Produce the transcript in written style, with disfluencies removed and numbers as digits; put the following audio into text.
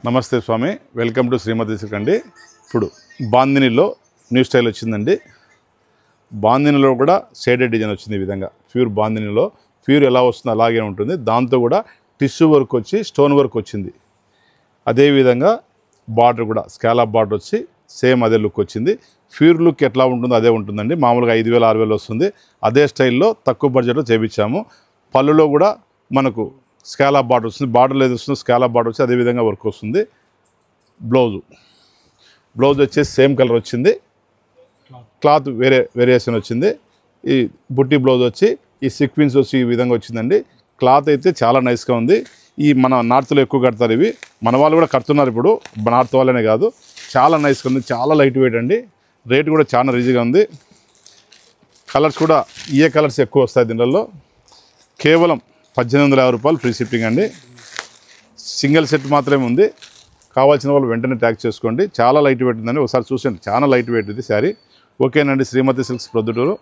నమస్తే స్వామి, welcome to Shrimati silk అండి. ఇప్పుడు బాందినిలో న్యూ స్టైల్ వచ్చిందండి. బాందినిలో కూడా షేడెడ్ డిజైన్ వచ్చింది. ఈ విధంగా ప్యూర్ బాందినిలో ప్యూర్ ఎలా వస్తుందో అలాగే ఉంటుంది. దాంతో కూడా టిష్యూ వర్క్ వచ్చి స్టోన్ వర్క్ వచ్చింది. అదేవిధంగా బార్డర్ కూడా స్కాలప్ బార్డర్ వచ్చి సేమ్ అదే లుక్ వచ్చింది. ప్యూర్ లుక్ ఎట్లా ఉంటుందో అదే ఉంటుందండి. మామూలుగా 5,000 6,000 వస్తుంది. అదే స్టైల్లో తక్కువ బడ్జెట్లో చేయించాము. పళ్ళులో కూడా మనకు స్కాలప్ బార్డర్ వస్తుంది. బార్డర్ ఏది వస్తుంది స్కాలప్ బార్డర్ వచ్చి అదేవిధంగా వర్క్ వస్తుంది. బ్లౌజ్ వచ్చేసి సేమ్ కలర్ వచ్చింది. క్లాత్ వేరియేషన్ వచ్చింది. ఈ బుట్టి బ్లౌజ్ వచ్చి ఈ సీక్వెన్స్ వచ్చి ఈ విధంగా వచ్చిందండి. క్లాత్ అయితే చాలా నైస్గా ఉంది. ఈ మన నార్త్లో ఎక్కువ కడతారు ఇవి. మన వాళ్ళు కూడా కడుతున్నారు ఇప్పుడు. నార్త్ వాళ్ళనే కాదు, చాలా నైస్గా ఉంది. చాలా లైట్ వెయిట్ అండి. రేట్ కూడా చాలా రీజీగా ఉంది. కలర్స్ కూడా ఏ కలర్స్ ఎక్కువ వస్తాయి దీనిలో. కేవలం 1,850 రూపాయలు ఫ్రీ షిప్పింగ్ అండి. సింగిల్ సెట్ మాత్రమే ఉంది. కావాల్సిన వాళ్ళు వెంటనే ట్యాగ్ చేసుకోండి. చాలా లైట్ వెయిట్ ఉందండి. ఒకసారి చూసండి, చాలా లైట్ వెయిట్ ఇది శారీ. ఓకేనండి. శ్రీమతి సిల్క్స్ ప్రొద్దుటూరు.